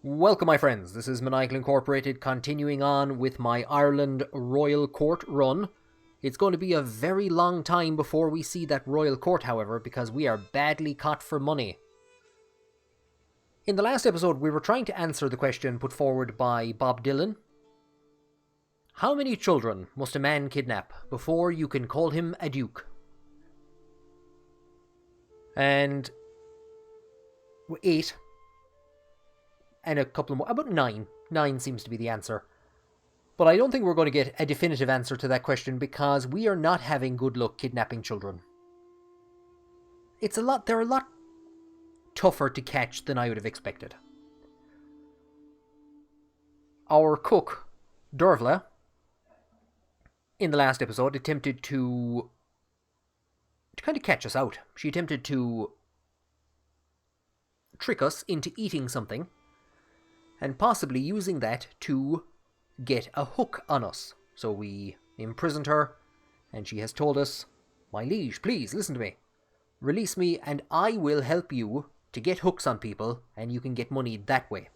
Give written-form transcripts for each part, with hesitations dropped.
Welcome, my friends. This is Maniacal Incorporated, continuing on with my Ireland Royal Court run. It's going to be a very long time before we see that Royal Court, however, because we are badly caught for money. In the last episode, we were trying to answer the question put forward by Bob Dylan. How many children must a man kidnap before you can call him a duke? And 8. And a couple more. About 9. 9 seems to be the answer. But I don't think we're going to get a definitive answer to that question because we are not having good luck kidnapping children. They're a lot tougher to catch than I would have expected. Our cook, Dervla, in the last episode attempted to kind of catch us out. She attempted to trick us into eating something and possibly using that to get a hook on us. So we imprisoned her, and she has told us, "My liege, please listen to me. Release me and I will help you to get hooks on people, and you can get money that way."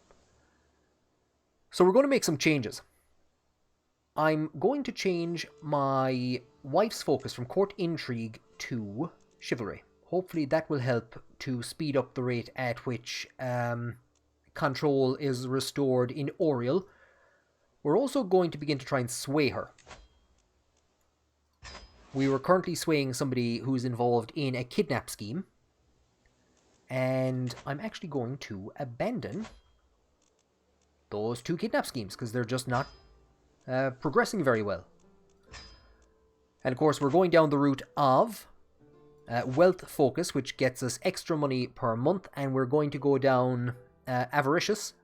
So we're going to make some changes. I'm going to change my wife's focus from court intrigue to chivalry. Hopefully that will help to speed up the rate at which control is restored in Oriel. We're also going to begin to try and sway her. We were currently swaying somebody who's involved in a kidnap scheme, and I'm actually going to abandon those 2 kidnap schemes because they're just not progressing very well. And of course we're going down the route of wealth focus, which gets us extra money per month, and we're going to go down avaricious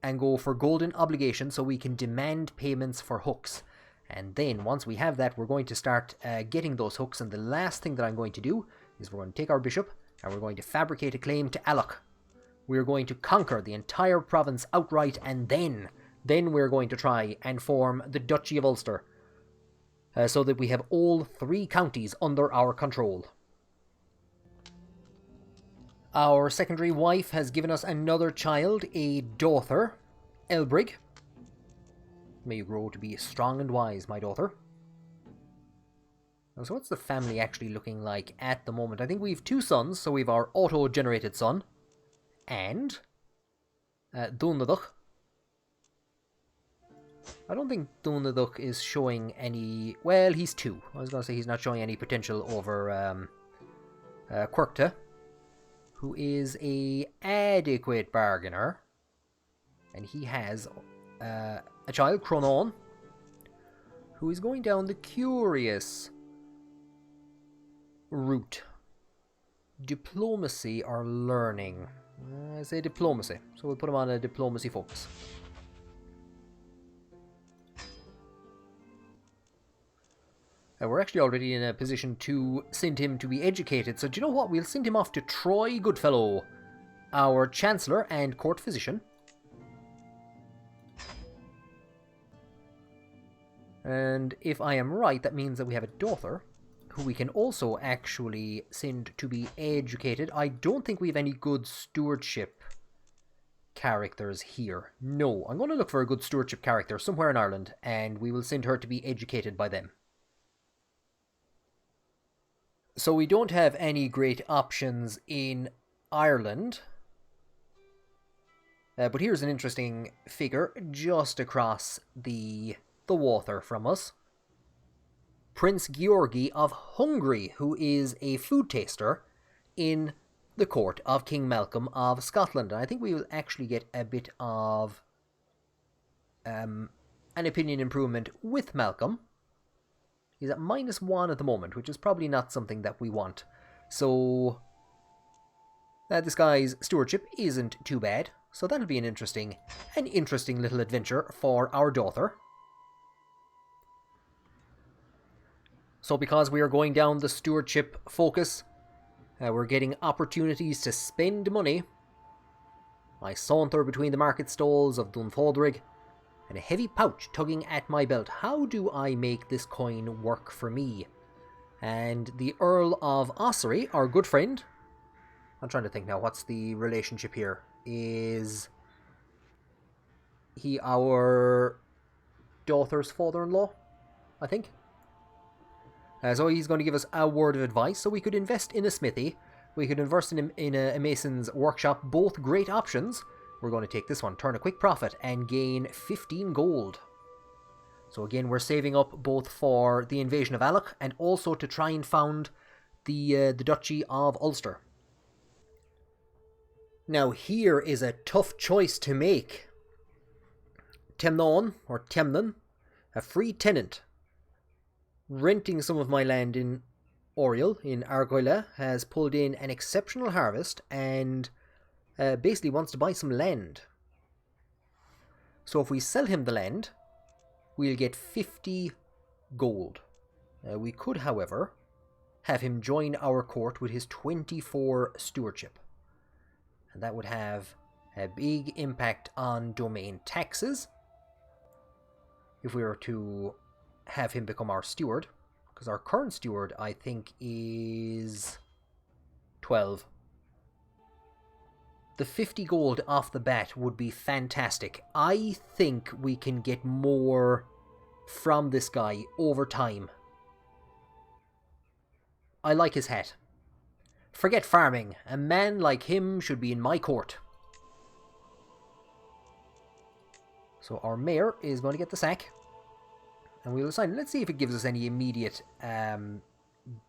and go for golden obligation so we can demand payments for hooks. And then once we have that, we're going to start getting those hooks, and the last thing that I'm going to do is we're going to take our bishop and we're going to fabricate a claim to Alloch. We're going to conquer the entire province outright, and then we're going to try and form the Duchy of Ulster so that we have all 3 counties under our control. Our secondary wife has given us another child, a daughter, Elbrig. May you grow to be strong and wise, my daughter. So what's the family actually looking like at the moment? I think we have 2 sons, so we have our auto-generated son, and Uladh. I don't think Uladh is showing any... Well, he's 2. I was going to say he's not showing any potential over Quirkta, who is a adequate bargainer, and he has a child, Cronon, who is going down the curious route. Diplomacy or learning? I say diplomacy, so we'll put him on a diplomacy focus. We're actually already in a position to send him to be educated, so do you know what? We'll send him off to Troy Goodfellow, our Chancellor and Court Physician. And if I am right, that means that we have a daughter, who we can also actually send to be educated. I don't think we have any good stewardship characters here. No, I'm going to look for a good stewardship character somewhere in Ireland, and we will send her to be educated by them. So we don't have any great options in Ireland. But here's an interesting figure just across the water from us. Prince Georgi of Hungary, who is a food taster in the court of King Malcolm of Scotland. And I think we will actually get a bit of an opinion improvement with Malcolm. He's at -1 at the moment, which is probably not something that we want. So this guy's stewardship isn't too bad. So that'll be an interesting little adventure for our daughter. So because we are going down the stewardship focus, we're getting opportunities to spend money. I saunter between the market stalls of Dunfodrig, and a heavy pouch tugging at my belt. How do I make this coin work for me? And the Earl of Ossory, our good friend, I'm trying to think now, what's the relationship here? Is our daughter's father-in-law, I think. So he's going to give us a word of advice. So we could invest in a smithy. We could invest in a mason's workshop. Both great options. We're going to take this one. Turn a quick profit and gain 15 gold. So again, we're saving up both for the invasion of Alach and also to try and found the Duchy of Ulster. Now here is a tough choice to make. Temnon, or Temnon, a free tenant, renting some of my land in Oriel, in Argoilla, has pulled in an exceptional harvest and basically wants to buy some land. So if we sell him the land, we'll get 50 gold. We could, however, have him join our court with his 24 stewardship. And that would have a big impact on domain taxes if we were to have him become our steward, because our current steward, I think, is 12. The 50 gold off the bat would be fantastic. I think we can get more from this guy over time. I like his hat. Forget farming. A man like him should be in my court. So our mayor is going to get the sack. And we'll assign it. Let's see if it gives us any immediate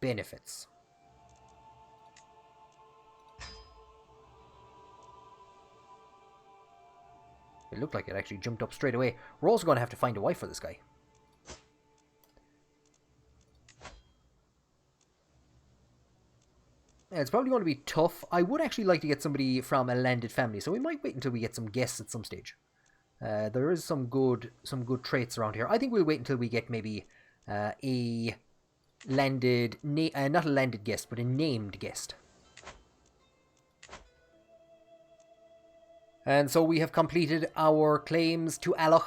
benefits. It looked like it actually jumped up straight away. We're also going to have to find a wife for this guy. Yeah, it's probably going to be tough. I would actually like to get somebody from a landed family, so we might wait until we get some guests at some stage. There is some good traits around here. I think we'll wait until we get maybe a landed, not a landed guest, but a named guest. And so we have completed our claims to Alach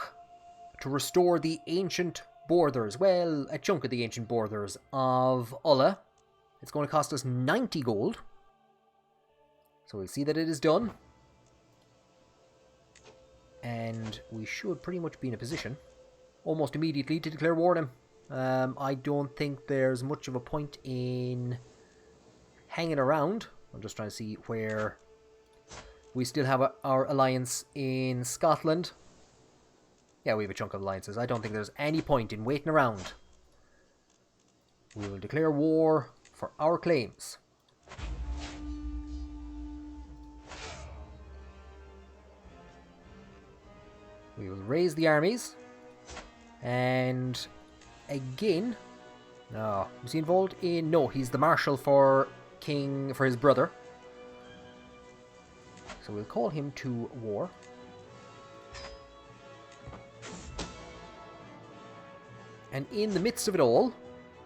to restore the ancient borders. Well, a chunk of the ancient borders of Uladh. It's going to cost us 90 gold. So we'll see that it is done. And we should pretty much be in a position almost immediately to declare war on him. I don't think there's much of a point in hanging around. I'm just trying to see where we still have our alliance in Scotland. Yeah, we have a chunk of alliances. I don't think there's any point in waiting around. We will declare war for our claims. We will raise the armies. And again, no, is he involved in? No, he's the marshal for his brother. So we'll call him to war. And in the midst of it all,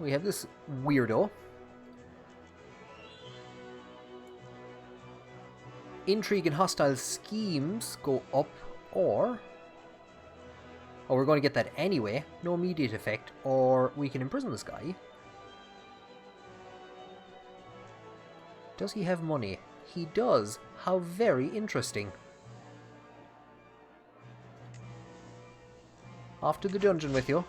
we have this weirdo. Intrigue and hostile schemes go up, or... oh, we're going to get that anyway. No immediate effect. Or we can imprison this guy. Does he have money? He does. How very interesting. Off to the dungeon with you.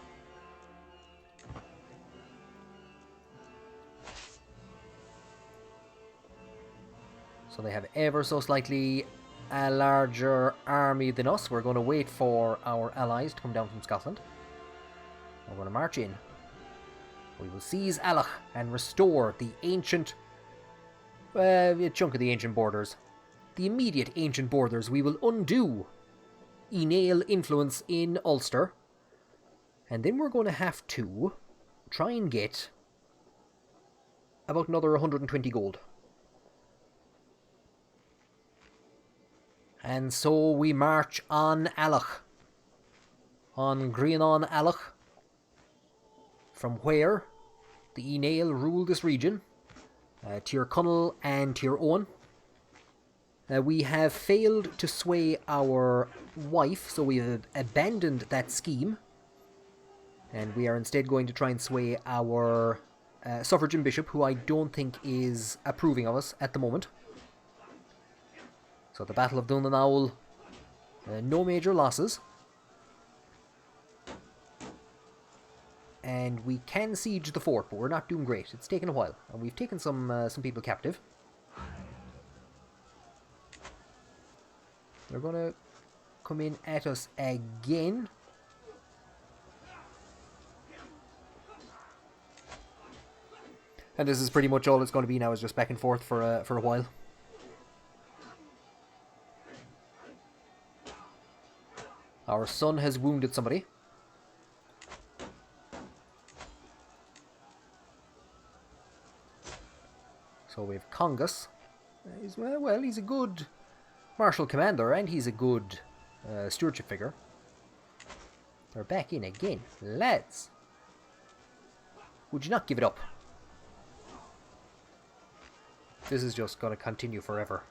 So they have ever so slightly a larger army than us. We're going to wait for our allies to come down from Scotland. We're going to march in. We will seize Alach and restore the ancient... a chunk of the ancient borders. The immediate ancient borders. We will undo Uí Néill influence in Ulster. And then we're going to have to try and get about another 120 gold. And so we march on Alach. On Grianon Alach. From where the Uí Néill rule this region. Tír Connell and Tír Owen. We have failed to sway our wife, so we have abandoned that scheme. And we are instead going to try and sway our suffragan bishop, who I don't think is approving of us at the moment. So the Battle of Dunanaul, no major losses. and we can siege the fort, but we're not doing great. It's taken a while, and we've taken some people captive. They're gonna come in at us again. And this is pretty much all it's going to be now, is just back and forth for a while. Our son has wounded somebody. So we have Congus. Well, he's a good martial commander, and he's a good stewardship figure. They're back in again. Lads, would you not give it up? This is just going to continue forever.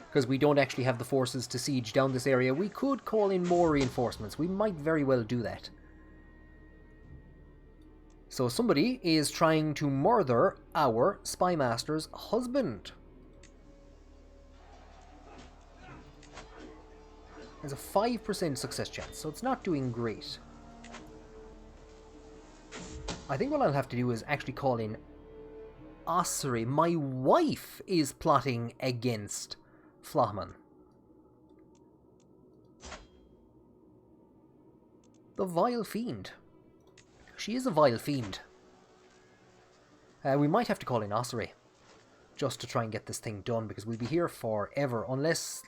Because we don't actually have the forces to siege down this area. We could call in more reinforcements. We might very well do that. So somebody is trying to murder our spymaster's husband. There's a 5% success chance, so it's not doing great. I think what I'll have to do is actually call in Ossory. My wife is plotting against Flahman. The vile fiend. She is a vile fiend. We might have to call in Ossory just to try and get this thing done, because we'll be here forever unless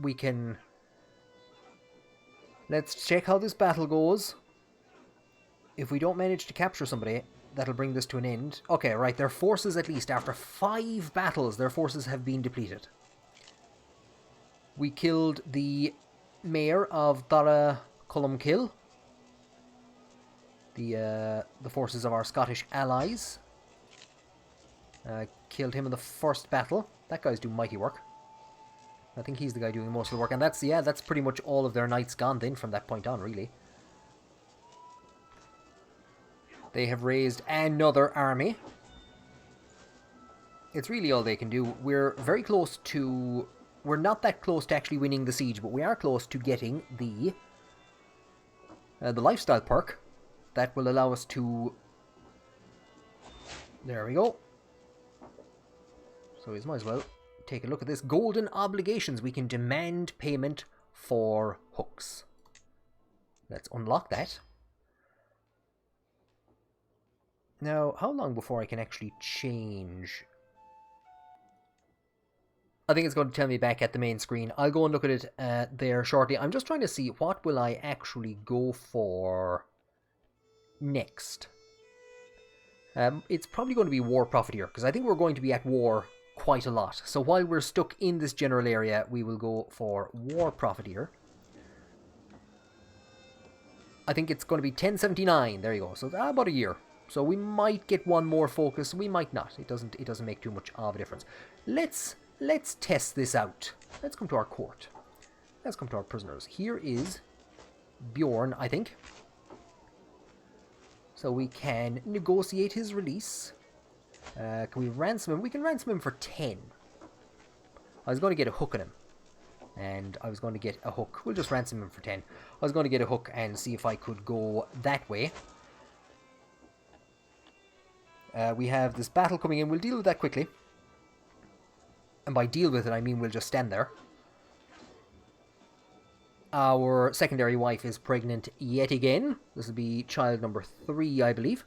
we can... Let's check how this battle goes. If we don't manage to capture somebody, that'll bring this to an end. Okay, right, their forces, at least after 5 battles, their forces have been depleted. We killed the mayor of Dál Fiatach, the forces of our Scottish allies. Killed him in the first battle. That guy's doing mighty work. I think he's the guy doing most of the work, and that's, yeah, that's pretty much all of their knights gone then from that point on, really. They have raised another army. It's really all they can do. We're very close to... We're not that close to actually winning the siege, but we are close to getting the lifestyle perk that will allow us to... There we go. So we might as well take a look at this. Golden obligations. We can demand payment for hooks. Let's unlock that. Now, how long before I can actually change? I think it's going to tell me back at the main screen. I'll go and look at it there shortly. I'm just trying to see what will I actually go for next. It's probably going to be War Profiteer, because I think we're going to be at war quite a lot. So while we're stuck in this general area, we will go for War Profiteer. I think it's going to be 1079. There you go. So about a year. So we might get one more focus. We might not. It doesn't make too much of a difference. Let's test this out. Let's come to our court. Let's come to our prisoners. Here is Bjorn, I think. So we can negotiate his release. Can we ransom him? We can ransom him for 10. I was going to get a hook on him. And I was going to get a hook. We'll just ransom him for 10. I was going to get a hook and see if I could go that way. We have this battle coming in. We'll deal with that quickly. And by deal with it, I mean we'll just stand there. Our secondary wife is pregnant yet again. This will be child number 3, I believe.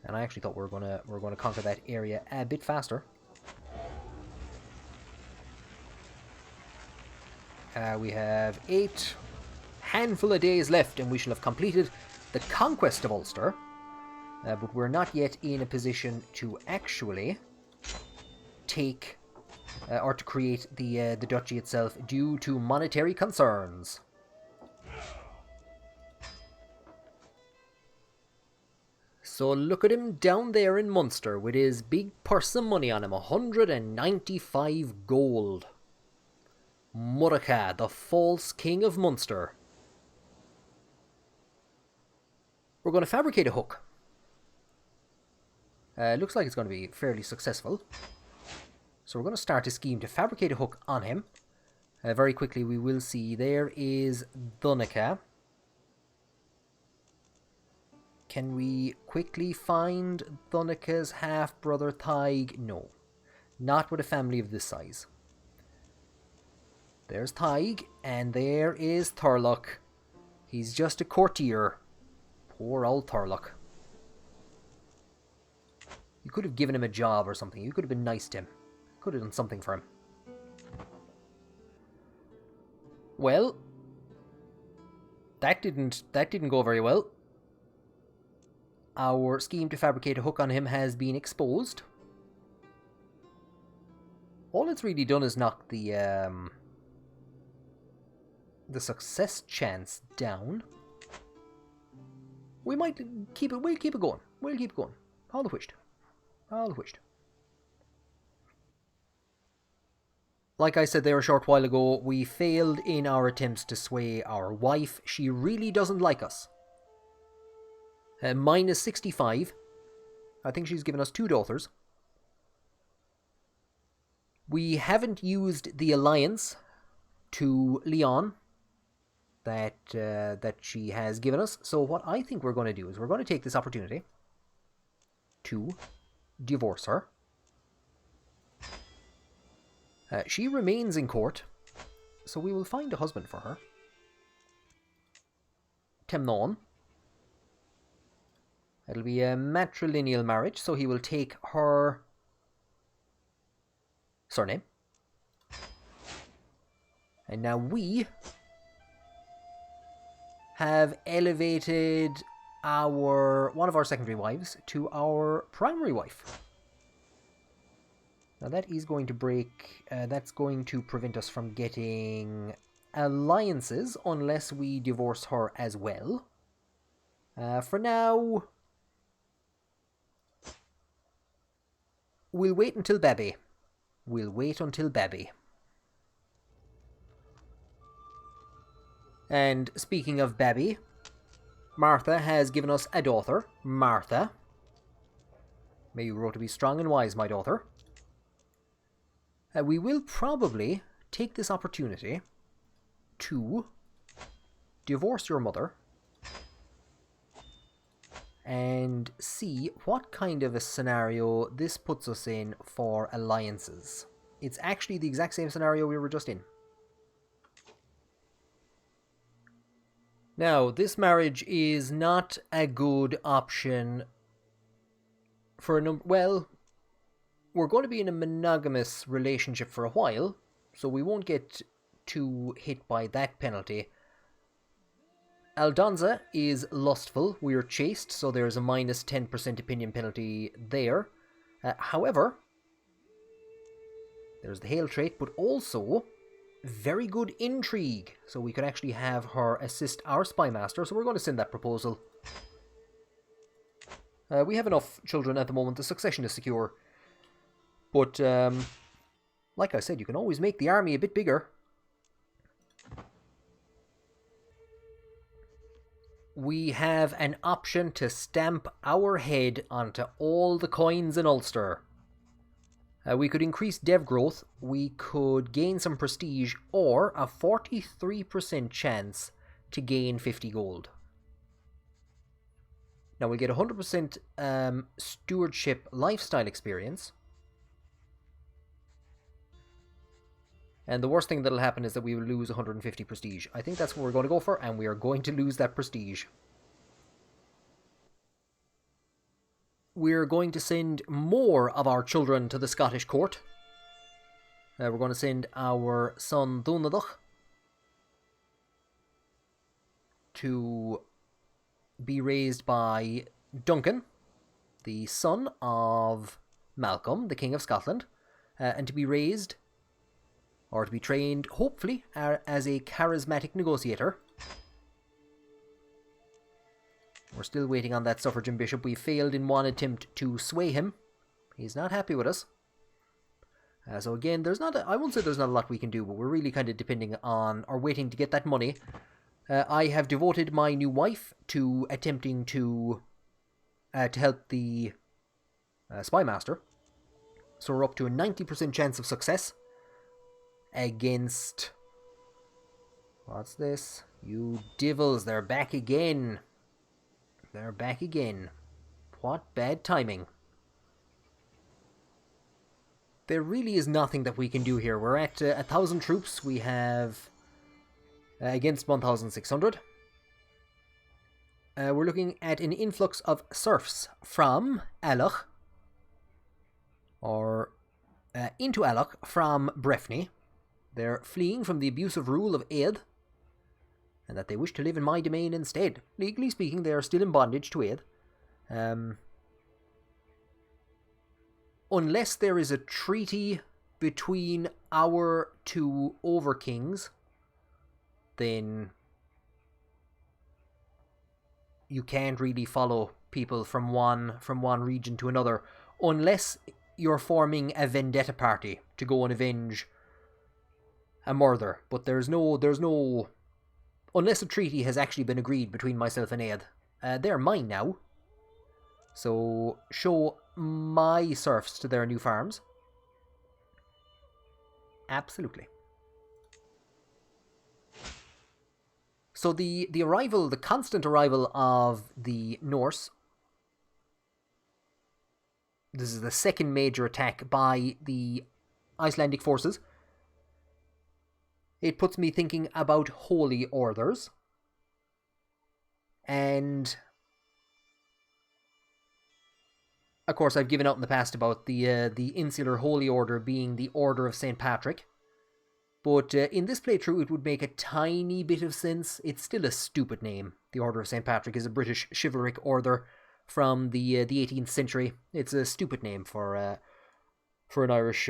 And I actually thought we're gonna conquer that area a bit faster. We have 8 handful of days left, and we shall have completed the conquest of Ulster. But we're not yet in a position to actually take or to create the duchy itself due to monetary concerns. So look at him down there in Munster with his big purse of money on him, 195 gold. Murdocha, the false king of Munster. We're going to fabricate a hook. Looks like it's going to be fairly successful. So we're going to start a scheme to fabricate a hook on him. Very quickly we will see there is Dunica. Can we quickly find Thunika's half-brother Thaig? No. Not with a family of this size. There's Thaig, and there is Thorlock. He's just a courtier. Poor old Thorlock. You could have given him a job or something. You could have been nice to him. Could have done something for him. Well, that didn't go very well. Our scheme to fabricate a hook on him has been exposed. All it's really done is knock the success chance down. We might keep it. We'll keep it going. We'll keep it going. All the wished. All the wished. Like I said there a short while ago, we failed in our attempts to sway our wife. She really doesn't like us. Minus 65. I think she's given us 2 daughters. We haven't used the alliance to Leon that she has given us. So what I think we're going to do is we're going to take this opportunity to divorce her. She remains in court, so we will find a husband for her. Temnon. It'll be a matrilineal marriage, so he will take her surname. And now we have elevated one of our secondary wives to our primary wife. Now that is going to that's going to prevent us from getting alliances unless we divorce her as well. For now, we'll wait until Baby. We'll wait until Baby. And speaking of Baby, Martha has given us a daughter, Martha. May you grow to be strong and wise, my daughter. We will probably take this opportunity to divorce your mother and see what kind of a scenario this puts us in for alliances. It's actually the exact same scenario we were just in. Now, this marriage is not a good option for a number... Well, we're going to be in a monogamous relationship for a while, so we won't get too hit by that penalty. Aldonza is lustful. We are chaste, so there's a minus 10% opinion penalty there. However, there's the hail trait, but also very good intrigue. So we could actually have her assist our spymaster, so we're going to send that proposal. We have enough children at the moment. The succession is secure. But, like I said, you can always make the army a bit bigger. We have an option to stamp our head onto all the coins in Ulster. We could increase dev growth, we could gain some prestige, or a 43% chance to gain 50 gold. Now we'll get 100% stewardship lifestyle experience. And the worst thing that'll happen is that we will lose 150 prestige. I think that's what we're going to go for, and we are going to lose that prestige. We're going to send more of our children to the Scottish court. We're going to send our son Uladh to be raised by Duncan, the son of Malcolm, the King of Scotland, and to be raised, or to be trained, hopefully, as a charismatic negotiator. We're still waiting on that suffragan bishop. We failed in one attempt to sway him. He's not happy with us. So again, I won't say there's not a lot we can do, but we're really kind of depending on, or waiting to get that money. I have devoted my new wife to attempting to help the spymaster. So we're up to a 90% chance of success against... What's this? You devils, they're back again. They're back again. What bad timing. There really is nothing that we can do here. We're at 1,000 troops. We have against 1,600. We're looking at an influx of serfs from Uladh, or into Uladh from Breffni. They're fleeing from the abusive rule of Ead, and that they wish to live in my domain instead. Legally speaking, they are still in bondage to Ead. Unless there is a treaty between our two overkings, then you can't really follow people from one region to another, unless you're forming a vendetta party to go and avenge a murder. But there's no unless a treaty has actually been agreed between myself and Ead. They're mine now, so show my serfs to their new farms. Absolutely. So the constant arrival of the Norse. This is the second major attack by the Icelandic forces. It puts me thinking about holy orders. And of course, I've given out in the past about the insular holy order being the Order of St. Patrick. But in this playthrough, it would make a tiny bit of sense. It's still a stupid name. The Order of St. Patrick is a British chivalric order from the 18th century. It's a stupid name for an Irish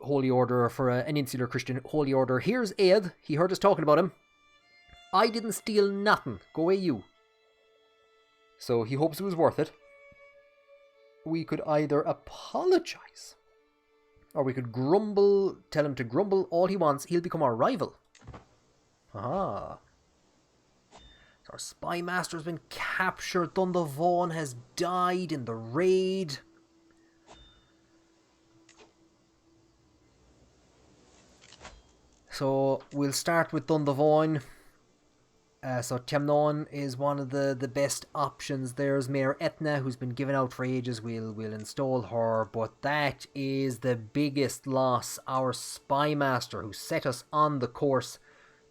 holy order, or for an insular Christian holy order. Here's Ead. He heard us talking about him. I didn't steal nothing. Go away, you. So he hopes it was worth it. We could either apologize, or we could grumble, tell him to grumble all he wants. He'll become our rival. Ah. So our spymaster has been captured. Dundavaughan has died in the raid. So we'll start with Dundavaughan. So Temnon is one of the best options. There's Mayor Etna, who's been given out for ages. We'll install her, but that is the biggest loss. Our spymaster, who set us on the course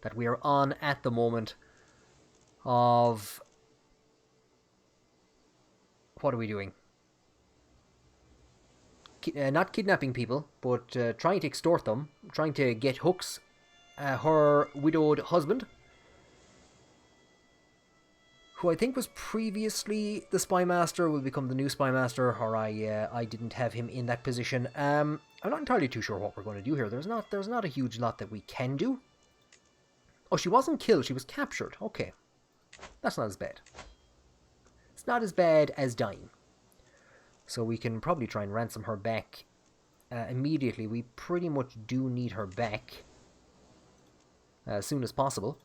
that we are on at the moment of... What are we doing? Not kidnapping people, but trying to extort them, trying to get hooks. Her widowed husband, who I think was previously the spymaster, will become the new spymaster, or I didn't have him in that position. I'm not entirely too sure what we're going to do here. There's not a huge lot that we can do. Oh, she wasn't killed, she was captured. Okay. That's not as bad. It's not as bad as dying. So we can probably try and ransom her back immediately. We pretty much do need her back as soon as possible.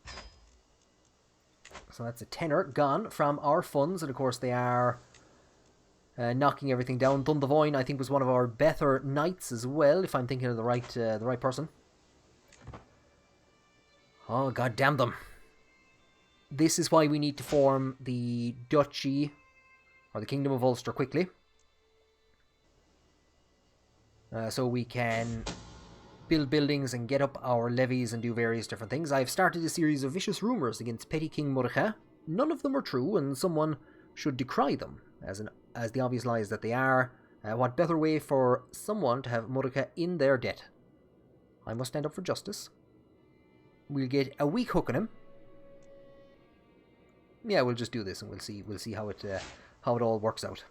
So that's a tenner gone from our funds, and of course they are knocking everything down. Dundavaughan, I think, was one of our better knights as well, if I'm thinking of the right person. Oh, god damn them! This is why we need to form the Duchy, or the Kingdom of Ulster, quickly, so we can build buildings and get up our levies and do various different things. I've started a series of vicious rumours against Petty King Mordechai. None of them are true, and someone should decry them, as the obvious lies that they are. What better way for someone to have Mordechai in their debt? I must stand up for justice. We'll get a weak hook on him. Yeah, we'll just do this, and we'll see how it all works out.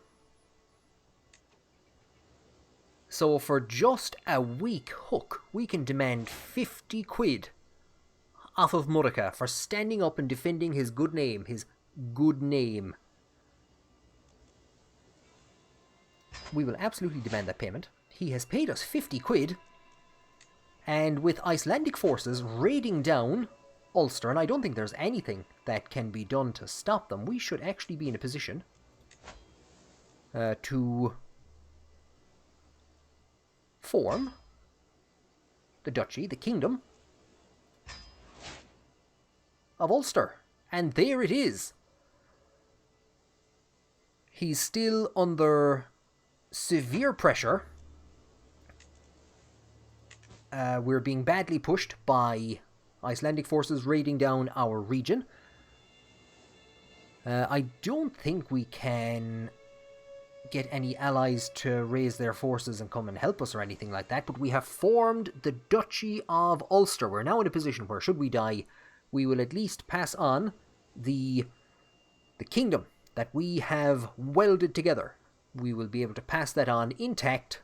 So for just a weak hook, we can demand 50 quid off of Mordechai for standing up and defending his good name. We will absolutely demand that payment. He has paid us 50 quid. And with Icelandic forces raiding down Ulster, and I don't think there's anything that can be done to stop them, we should actually be in a position to form the Duchy, the Kingdom of Ulster. And there it is. He's still under severe pressure. We're being badly pushed by Icelandic forces raiding down our region. I don't think we can get any allies to raise their forces and come and help us or anything like that, but we have formed the Duchy of Ulster. We're now in a position where, should we die, we will at least pass on the kingdom that we have welded together. We will be able to pass that on intact.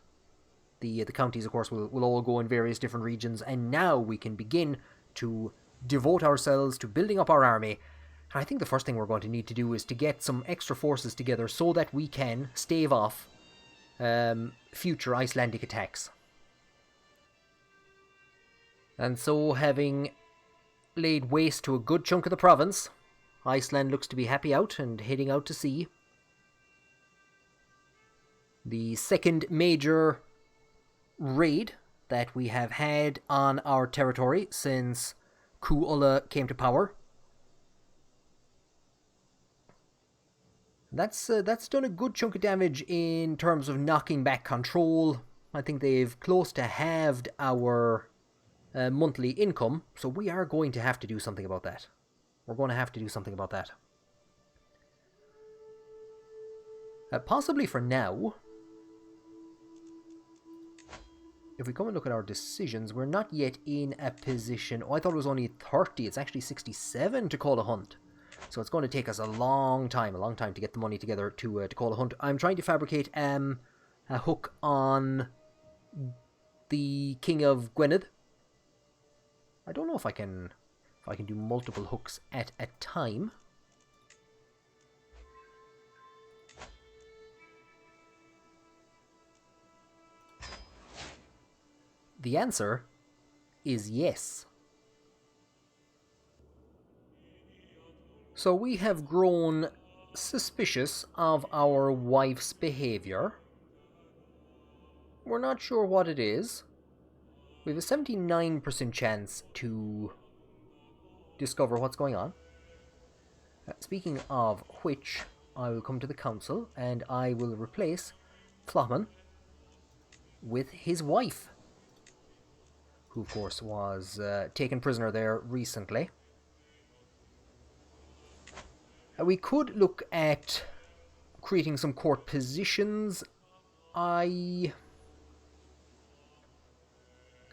The counties, of course, will all go in various different regions, and now we can begin to devote ourselves to building up our army. And I think the first thing we're going to need to do is to get some extra forces together so that we can stave off future Icelandic attacks. And so, having laid waste to a good chunk of the province, Iceland looks to be happy out and heading out to sea. The second major raid that we have had on our territory since Uladh came to power. That's done a good chunk of damage in terms of knocking back control. I think they've close to halved our monthly income, so we are going to have to do something about that. We're going to have to do something about that. Possibly for now, if we come and look at our decisions, we're not yet in a position... Oh, I thought it was only 30. It's actually 67 to call a hunt. So it's going to take us a long time to get the money together to call a hunt. I'm trying to fabricate a hook on the King of Gwynedd. I don't know if I can do multiple hooks at a time. The answer is yes. So we have grown suspicious of our wife's behaviour. We're not sure what it is. We have a 79% chance to discover what's going on. Speaking of which, I will come to the council and I will replace Flochman with his wife, who of course was taken prisoner there recently. We could look at creating some court positions.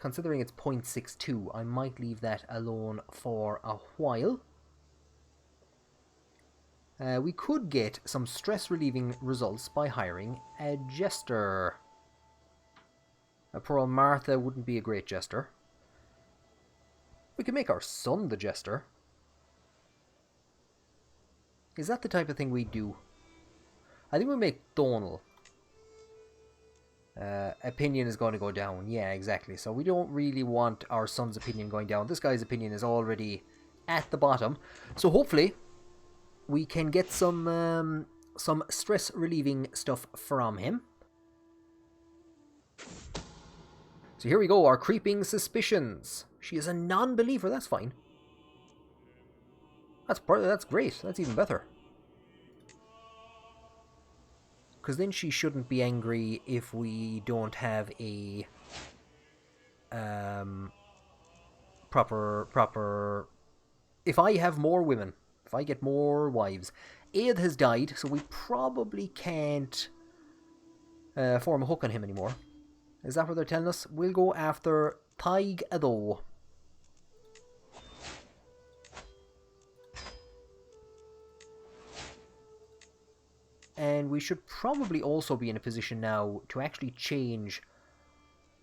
Considering it's 0.62, I might leave that alone for a while. We could get some stress-relieving results by hiring a jester. Poor old Martha wouldn't be a great jester. We could make our son the jester. Is that the type of thing we do? I think we'll make Donal. Opinion is going to go down. Yeah, exactly. So we don't really want our son's opinion going down. This guy's opinion is already at the bottom. So hopefully we can get some stress-relieving stuff from him. So here we go. Our creeping suspicions. She is a non-believer. That's fine. That's great. That's even better. Because then she shouldn't be angry if we don't have a proper... If I have more women, if I get more wives. Aed has died, so we probably can't form a hook on him anymore. Is that what they're telling us? We'll go after Taig Ado. And we should probably also be in a position now to actually change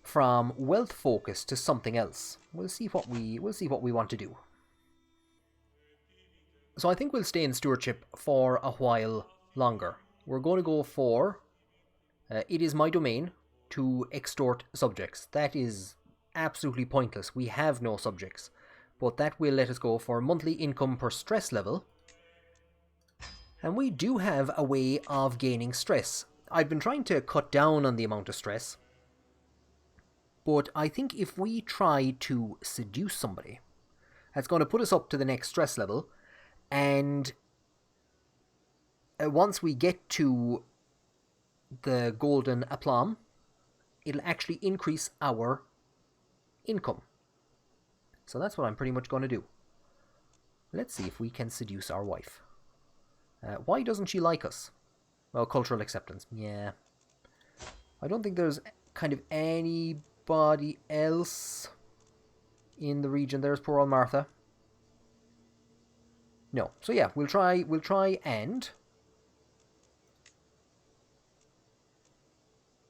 from wealth focus to something else. We'll see what we want to do. So I think we'll stay in stewardship for a while longer. We're going to go for it is my domain to extort subjects. That is absolutely pointless. We have no subjects. But that will let us go for monthly income per stress level. And we do have a way of gaining stress. I've been trying to cut down on the amount of stress. But I think if we try to seduce somebody, that's going to put us up to the next stress level. And once we get to the golden aplomb, it'll actually increase our income. So that's what I'm pretty much going to do. Let's see if we can seduce our wife. Why doesn't she like us? Well, cultural acceptance. Yeah. I don't think there's kind of anybody else in the region. There's poor old Martha. No. So yeah, we'll try and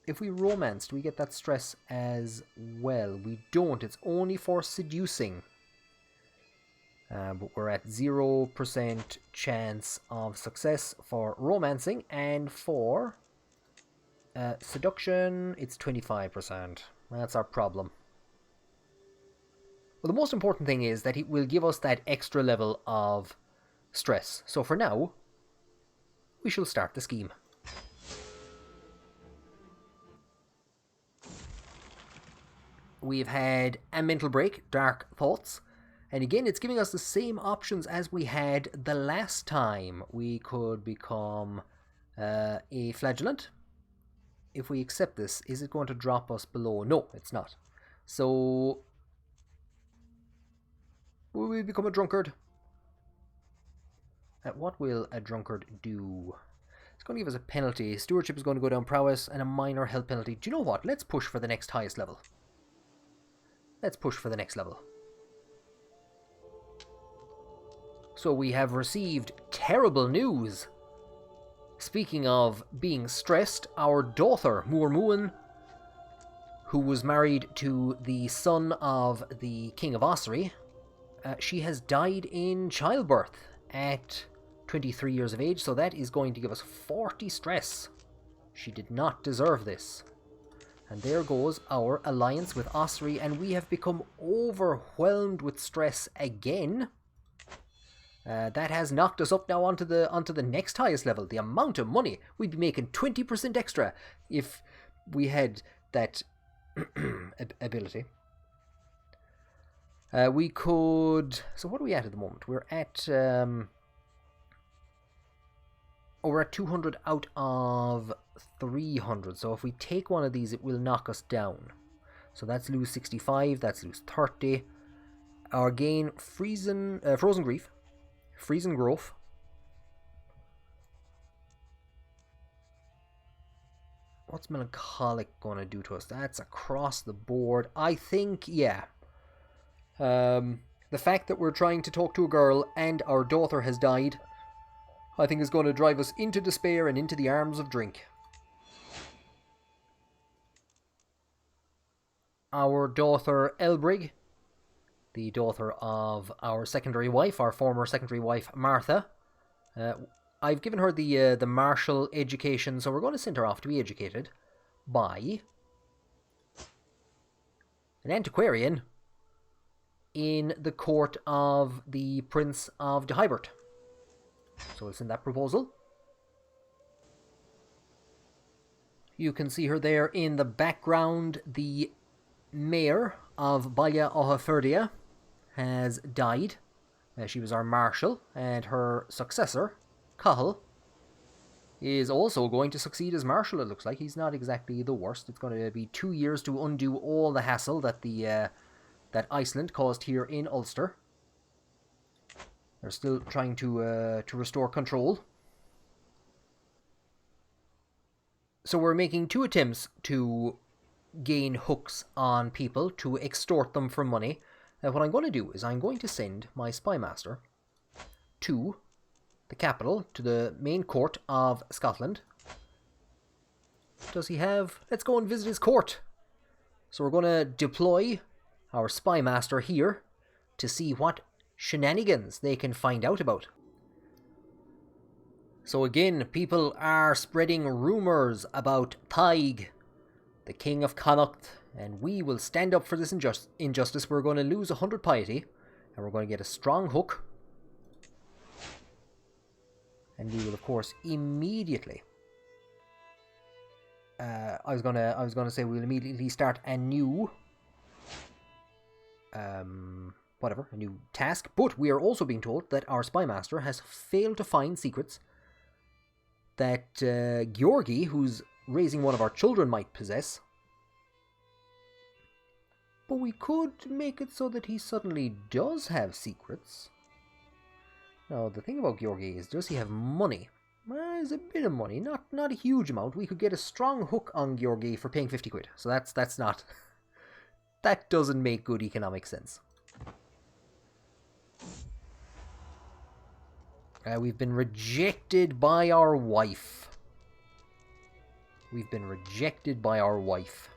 if we romance, do we get that stress as well? We don't. It's only for seducing. But we're at 0% chance of success for romancing, and for seduction, it's 25%. That's our problem. Well, the most important thing is that it will give us that extra level of stress. So for now, we shall start the scheme. We've had a mental break, dark thoughts. And again, it's giving us the same options as we had the last time. We could become a flagellant. If we accept this, is it going to drop us below? No, it's not. So, will we become a drunkard? What will a drunkard do? It's going to give us a penalty. Stewardship is going to go down, prowess, and a minor health penalty. Do you know what? Let's push for the next highest level. Let's push for the next level. So we have received terrible news. Speaking of being stressed, our daughter, Muirmuan, who was married to the son of the King of Ossory, she has died in childbirth at 23 years of age, so that is going to give us 40 stress. She did not deserve this. And there goes our alliance with Ossory, and we have become overwhelmed with stress again. That has knocked us up now onto the next highest level. The amount of money we'd be making 20% extra if we had that ability. We could. So what are we at the moment? We're at. We're at 200 out of 300. So if we take one of these, it will knock us down. So that's lose 65. That's lose 30. Our gain frozen grief. Freezing growth. What's melancholic going to do to us? That's across the board. I think, yeah. The fact that we're trying to talk to a girl and our daughter has died, I think is going to drive us into despair and into the arms of drink. Our daughter Elbrig, the daughter of our secondary wife, our former secondary wife Martha. I've given her the martial education, so we're going to send her off to be educated by an antiquarian in the court of the Prince of Duchy. So we'll send that proposal. You can see her there in the background. The mayor of Baile Ohaferdia has died. She was our marshal, and her successor, Cahill, is also going to succeed as marshal. It looks like he's not exactly the worst. It's going to be 2 years to undo all the hassle that that Iceland caused here in Ulster. They're still trying to restore control. So we're making 2 attempts to gain hooks on people, to extort them for money. What I'm going to do is I'm going to send my spymaster to the capital, to the main court of Scotland. Does he have... Let's go and visit his court. So we're going to deploy our spymaster here to see what shenanigans they can find out about. So again, people are spreading rumours about Thaig, the king of Connacht, and we will stand up for this injustice. We're going to lose 100 piety, and we're going to get a strong hook. And we will, of course, immediately... I was gonna say we'll immediately start a new... a new task. But we are also being told that our spymaster has failed to find secrets that Georgi, who's raising one of our children, might possess. But we could make it so that he suddenly does have secrets. Now, the thing about Georgi is, does he have money? Well, there's a bit of money, not a huge amount. We could get a strong hook on Georgi for paying 50 quid. So that's not... that doesn't make good economic sense. We've been rejected by our wife. We've been rejected by our wife.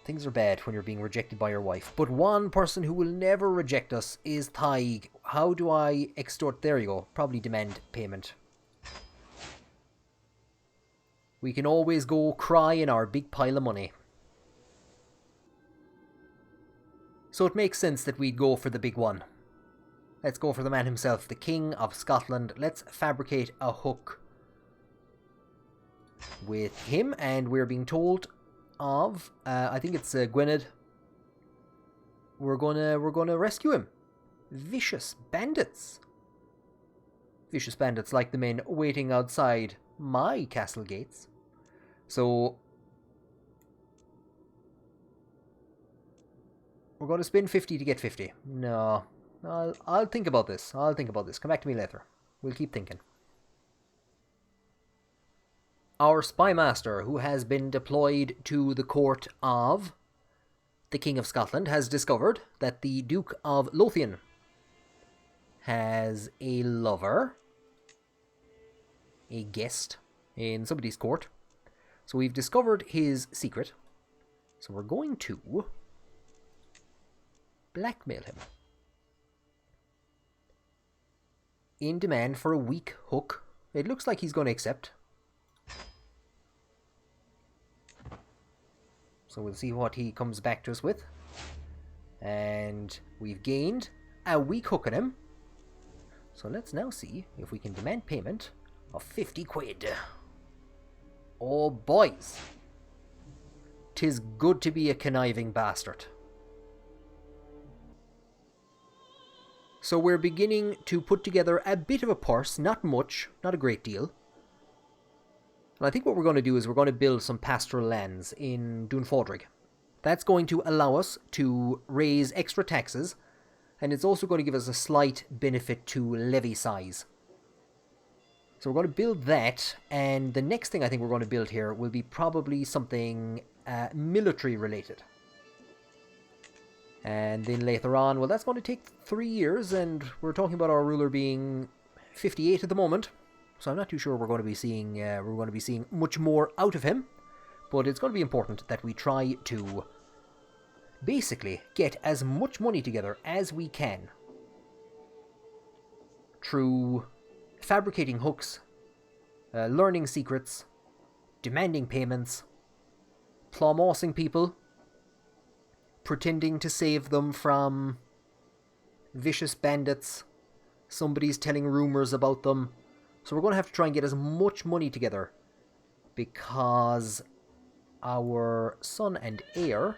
Things are bad when you're being rejected by your wife. But one person who will never reject us is Thaig. How do I extort? There you go. Probably demand payment. We can always go cry in our big pile of money. So it makes sense that we'd go for the big one. Let's go for the man himself, the King of Scotland. Let's fabricate a hook with him, and we're being told of, I think it's Gwynedd. We're gonna rescue him. Vicious bandits. Vicious bandits like the men waiting outside my castle gates. So we're going to spend 50 to get 50. No, I'll think about this. I'll think about this. Come back to me later. We'll keep thinking. Our spymaster, who has been deployed to the court of the King of Scotland, has discovered that the Duke of Lothian has a lover, a guest, in somebody's court. So we've discovered his secret. So we're going to blackmail him in demand for a weak hook. It looks like he's going to accept. So we'll see what he comes back to us with. And we've gained a weak hook on him. So let's now see if we can demand payment of 50 quid. Oh boys, 'tis good to be a conniving bastard. So we're beginning to put together a bit of a purse, not much, not a great deal. And I think what we're going to do is we're going to build some pastoral lands in Dunfodrig. That's going to allow us to raise extra taxes, and it's also going to give us a slight benefit to levy size. So we're going to build that, and the next thing I think we're going to build here will be probably something military related. And then later on, well, that's going to take 3 years, and we're talking about our ruler being 58 at the moment. So I'm not too sure we're going to be seeing much more out of him, but it's going to be important that we try to basically get as much money together as we can through fabricating hooks, learning secrets, demanding payments, claw-mossing people, pretending to save them from vicious bandits, somebody's telling rumors about them. So we're going to have to try and get as much money together, because our son and heir...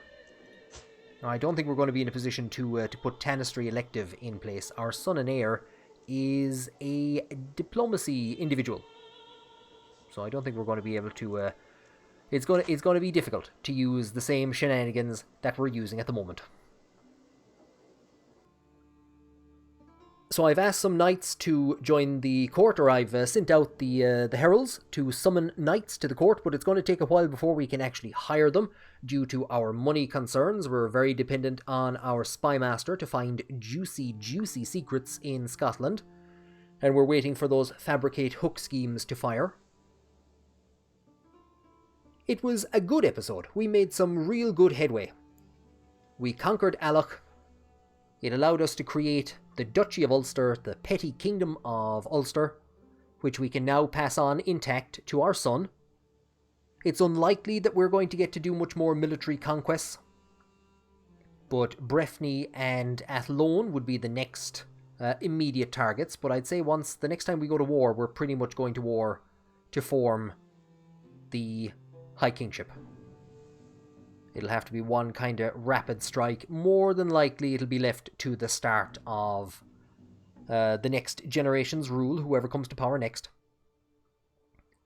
I don't think we're going to be in a position to put Tanistry elective in place. Our son and heir is a diplomacy individual, so I don't think we're going to be able to... It's going to be difficult to use the same shenanigans that we're using at the moment. So I've asked some knights to join the court, or I've sent out the heralds to summon knights to the court, but it's going to take a while before we can actually hire them due to our money concerns. We're very dependent on our spymaster to find juicy secrets in Scotland, and we're waiting for those fabricate hook schemes to fire. It was a good episode. We made some real good headway. We conquered Alloch. It allowed us to create the Duchy of Ulster, the petty kingdom of Ulster, which we can now pass on intact to our son. It's unlikely that we're going to get to do much more military conquests, but Breffni and Athlone would be the next immediate targets. But I'd say once the next time we go to war, we're pretty much going to war to form the High Kingship. It'll have to be one kind of rapid strike. More than likely, it'll be left to the start of the next generations rule whoever comes to power next.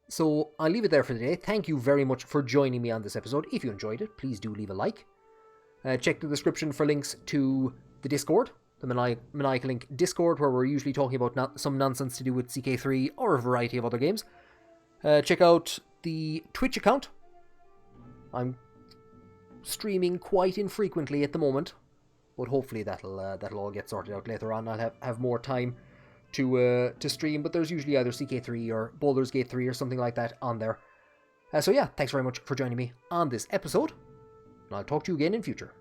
So I'll leave it there for today. Thank you very much for joining me on this episode. If you enjoyed it, please do leave a like. Check the description for links to the Discord, the Maniacal Link Discord, where we're usually talking about some nonsense to do with CK3 or a variety of other games. Check out the Twitch account. I'm streaming quite infrequently at the moment, but hopefully that'll all get sorted out later on. I'll have more time to stream, but there's usually either CK3 or Baldur's Gate 3 or something like that on there. So yeah, thanks very much for joining me on this episode, and I'll talk to you again in future.